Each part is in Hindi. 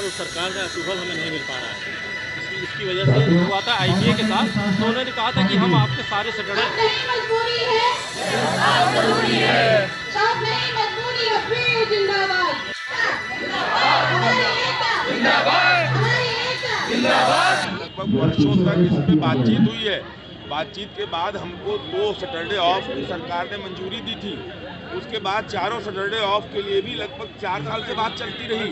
और उस सरकार का अप्रूवल हमें नहीं मिल पा रहा है। इसकी वजह से हुआ था IBA के साथ, तो उन्होंने कहा था कि हम आपके सारे सैटरडे लगभग वर्षों तक इस पे बातचीत हुई है। बातचीत के बाद हमको 2 सैटरडे ऑफ की सरकार ने मंजूरी दी थी। उसके बाद चारों सैटरडे ऑफ के लिए भी लगभग 4 साल से बात चलती रही।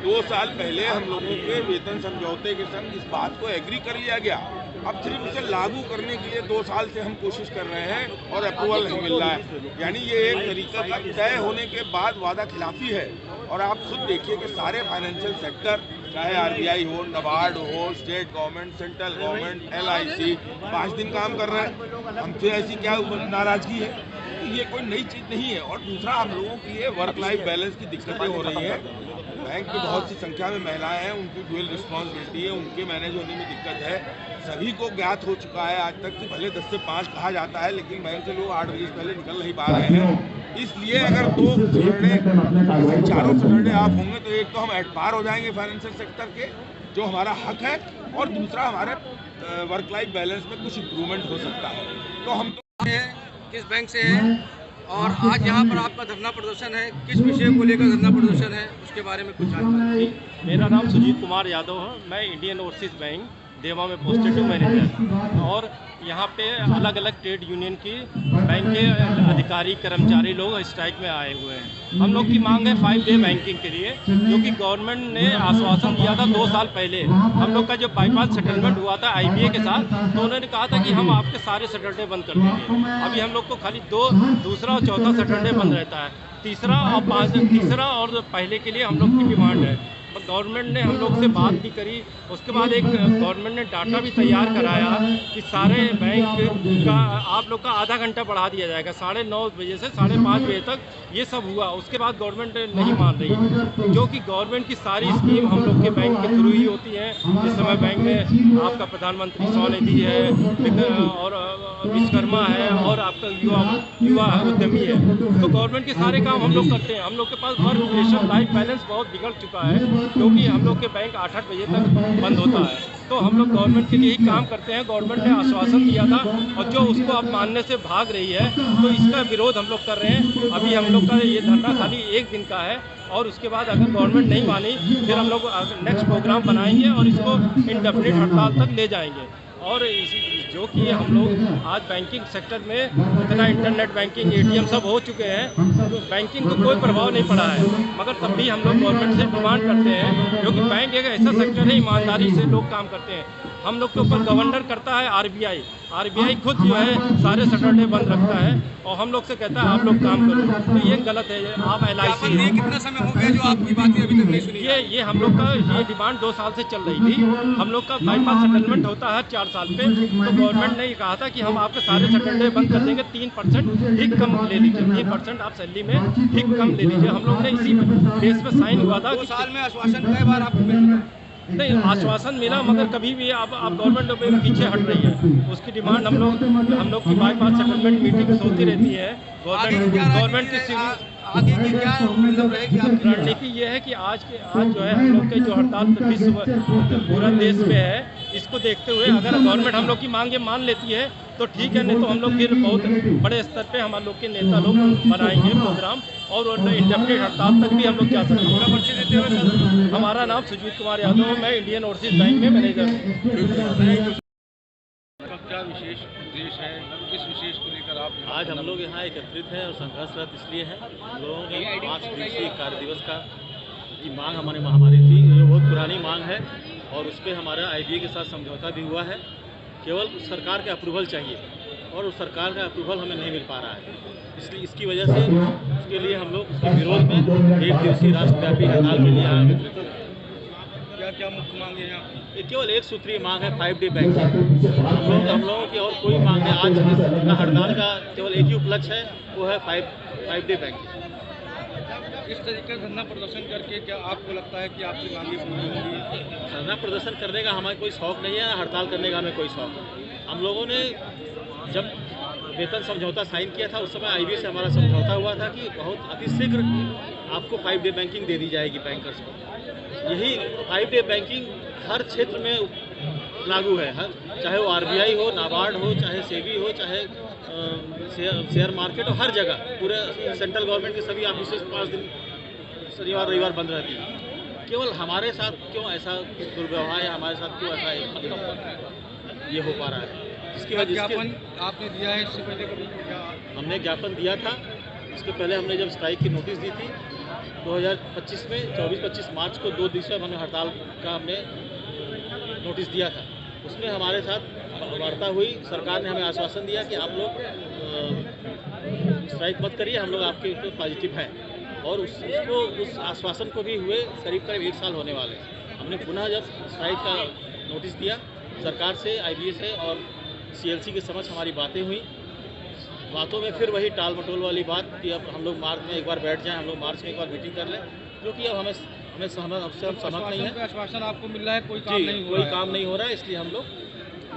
2 साल पहले हम लोगों के वेतन समझौते के संग इस बात को एग्री कर लिया गया। अब सिर्फ उसे लागू करने के लिए 2 साल से हम कोशिश कर रहे हैं और अप्रूवल नहीं मिल रहा है। यानी ये एक तरीका का तय होने के बाद वादा खिलाफी है। और आप खुद देखिए कि सारे फाइनेंशियल सेक्टर, चाहे RBI हो, NABARD हो, state government, central government, LIC 5 दिन काम कर रहे हैं। हमसे ऐसी क्या नाराजगी है? ये कोई नई चीज़ नहीं है। और दूसरा, हम लोगों के लिए वर्क लाइफ बैलेंस की दिक्कतें हो रही हैं। बैंक में बहुत सी संख्या में महिलाएं हैं, उनकी ड्यूअल रिस्पॉन्सिबिलिटी है, उनके मैनेज होने में दिक्कत है। सभी को ज्ञात हो चुका है आज तक कि भले 10 से 5 कहा जाता है, लेकिन बैंक से लोग 8 बजे से पहले निकल नहीं पा रहे हैं। इसलिए अगर 2 सैटरडे, चारों सैटरडे आप होंगे तो एक तो हम एट पार हो जाएंगे फाइनेंशियल सेक्टर के, जो हमारा हक है, और दूसरा हमारे वर्क लाइफ बैलेंस में कुछ इम्प्रूवमेंट हो सकता है। तो हम किस बैंक से है और आज यहाँ पर आपका धरना प्रदर्शन है, किस विषय को लेकर धरना प्रदर्शन है, उसके बारे में कुछ जानकारी। मेरा नाम सुजीत कुमार यादव है। मैं इंडियन ओवरसीज़ बैंक देवा में पोस्टेड हूँ मैनेजर। और यहाँ पे अलग अलग ट्रेड यूनियन की बैंक के अधिकारी कर्मचारी लोग स्ट्राइक में आए हुए हैं। हम लोग की मांग है 5 डे बैंकिंग के लिए, जो कि गवर्नमेंट ने आश्वासन दिया था 2 साल पहले। हम लोग का जो बाईपास सेटलमेंट हुआ था IBA के साथ, तो उन्होंने कहा था कि हम आपके सारे सैटरडे बंद कर देंगे। अभी हम लोग को खाली दूसरा और चौथा सैटरडे बंद रहता है। तीसरा और पहले के लिए हम लोग की डिमांड है। गवर्नमेंट ने हम लोग से बात भी करी। उसके बाद एक गवर्नमेंट ने डाटा भी तैयार कराया कि सारे बैंक का आप लोग का आधा घंटा बढ़ा दिया जाएगा, 9:30 बजे से 5:30 बजे तक। ये सब हुआ। उसके बाद गवर्नमेंट नहीं मान रही, जो कि गवर्नमेंट की सारी स्कीम हम लोग के बैंक के थ्रू ही होती है। इस समय बैंक में आपका प्रधानमंत्री स्वनिधि है और विश्वकर्मा है और आपका युवा उद्यमी है। तो गवर्नमेंट के सारे काम हम लोग करते हैं। हम लोग के पास वर्क रिलेशन लाइफ बैलेंस बहुत बिगड़ चुका है, क्योंकि हम लोग के बैंक 8-8 बजे तक बंद होता है। तो हम लोग गवर्नमेंट के लिए ही काम करते हैं। गवर्नमेंट ने आश्वासन दिया था और जो उसको अब मानने से भाग रही है, तो इसका विरोध हम लोग कर रहे हैं। अभी हम लोग का ये धरना खाली 1 दिन का है, और उसके बाद अगर गवर्नमेंट नहीं मानी, फिर हम लोग नेक्स्ट प्रोग्राम बनाएंगे और इसको इंडेफिनिट हड़ताल तक ले जाएंगे। और जो कि हम लोग आज बैंकिंग सेक्टर में इतना इंटरनेट बैंकिंग, ATM सब हो चुके हैं, तो बैंकिंग को कोई प्रभाव नहीं पड़ा है। मगर तब भी हम लोग गवर्नमेंट से डिमांड करते हैं, क्योंकि बैंक एक ऐसा सेक्टर है, ईमानदारी से लोग काम करते हैं। हम लोग के ऊपर गवर्नर करता है RBI खुद जो है सारे सैटरडे बंद रखता है और हम लोग से कहता है आप लोग काम करो। तो ये गलत है। आप LIC कितना समय हो गया जो आपकी बातें अभी तक नहीं सुनी? ये हम लोग का ये डिमांड 2 साल से चल रही थी। हम लोग का बाईपास सेटलमेंट होता है 4 साल पे, तो गवर्नमेंट ने कहा था कि हम आपके सारे सैटरडे बंद कर देंगे। 3% हिक कम ले लीजिए, 3% आप सैलरी में हिक कम ले लीजिए। हम लोग ने इसी बेस पे साइन हुआ था। 2 साल में आश्वासन कई बार आपको मिल चुका है? नहीं, आश्वासन मिला, मगर कभी भी आप गवर्नमेंट पीछे हट रही है। उसकी डिमांड हम लोग की बाईपास सेटलमेंट मीटिंग्स होती रहती है। गवर्नमेंट की आगे की क्या मतलब रहेगी आपकी रणनीति ये है कि आज जो है हम लोग के जो हड़ताल विश्व पूरा देश में है, इसको देखते हुए अगर गवर्नमेंट हम लोग की मांगे मान लेती है तो ठीक है, नहीं तो हम लोग फिर बहुत बड़े स्तर पे हम लोग के नेता लोग बनाएंगे प्रोग्राम और इंडेफिनिट हड़ताल तक भी हम लोग जा सकते हैं। परिचय देते हुए सर, हमारा नाम सुजीत कुमार यादव, मैं इंडियन ओवरसीज़ बैंक में मैनेजर हूँ। क्या विशेष उद्देश्य है, किस विशेष को लेकर आप आज हम लोग यहाँ एकत्रित हैं और संघर्षरत इसलिए हैं। हम लोगों के 5 दिवसीय कार्य दिवस की मांग हमारी थी, जो बहुत पुरानी मांग है, और उस पर हमारा IBA के साथ समझौता भी हुआ है। केवल सरकार का अप्रूवल चाहिए, और उस सरकार का अप्रूवल हमें नहीं मिल पा रहा है। इसलिए इसकी वजह से उसके लिए हम लोग उसके विरोध में 1 दिवसीय राष्ट्रव्यापी हड़ताल के लिए आयोजित हैं। क्या मुख्य मांग है आपकी? ये केवल 1 सूत्रीय मांग है, 5 डे बैंकिंग। हम लोगों की और कोई मांग है। आज का हड़ताल का केवल एक ही उपलक्ष्य है, वो है 5 डे बैंकिंग। इस तरीके से धरना प्रदर्शन करके क्या आपको लगता है कि आपकी मांगें पूरी होंगी? धरना प्रदर्शन करने का हमारा कोई शौक़ नहीं है, हड़ताल करने का हमें कोई शौक़ नहीं। हम लोगों ने जब वेतन समझौता साइन किया था, उस समय IBA से हमारा समझौता हुआ था कि बहुत अतिशीघ्र आपको 5 डे बैंकिंग दे दी जाएगी बैंकर्स को। यही 5 डे बैंकिंग हर क्षेत्र में लागू है, हर चाहे वो RBI हो, नाबार्ड हो, चाहे सेबी हो, चाहे शेयर मार्केट हो, हर जगह पूरे सेंट्रल गवर्नमेंट के सभी ऑफिस 5 दिन शनिवार रविवार बंद रहती है। केवल हमारे साथ क्यों ऐसा दुर्व्यवहार या हमारे साथ क्यों ऐसा ये हो पा रहा है, जिसकी वजह ज्ञापन आपने दिया है इससे पहले कभी? हमने ज्ञापन दिया था। इसके पहले हमने जब स्ट्राइक की नोटिस दी थी 2025 में 24-25 मार्च को 2 दिवसीय हमने हड़ताल का हमने नोटिस दिया था। उसमें हमारे साथ वार्ता हुई, सरकार ने हमें आश्वासन दिया कि आप लोग स्ट्राइक मत करिए, हम लोग आपके ऊपर पॉजिटिव हैं, और उस आश्वासन को भी हुए करीब 1 साल होने वाले। हमने पुनः जब स्ट्राइक का नोटिस दिया सरकार से, IBA से और CLC के समक्ष हमारी बातें हुई। बातों में फिर वही टाल मटोल वाली बात कि अब हम लोग मार्च में एक बार बैठ जाएं, हम लोग मार्च में एक बार मीटिंग कर लें, जो कि अब हमें सहमत नहीं है। आश्वासन आपको मिल रहा है, कोई काम नहीं हो कोई काम नहीं हो रहा है, इसलिए हम लोग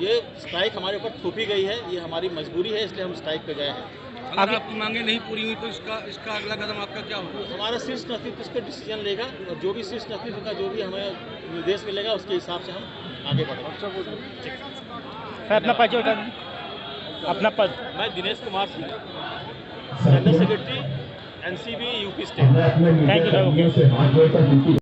ये स्ट्राइक हमारे ऊपर थोपी गई है, ये हमारी मजबूरी है, इसलिए हम स्ट्राइक पे गए हैं। अगर आपकी मांगे नहीं पूरी हुई तो इसका अगला कदम आपका क्या होगा? हमारा शीर्ष नेतृत्व इस पर डिसीजन लेगा, और जो भी शीर्ष नेतृत्व का जो भी हमें निर्देश मिलेगा उसके हिसाब से हम आगे बढ़ेंगे। अपना पद अपना पद मैं Dinesh Kumar Singh, general secretary NCB UP state. Thank you.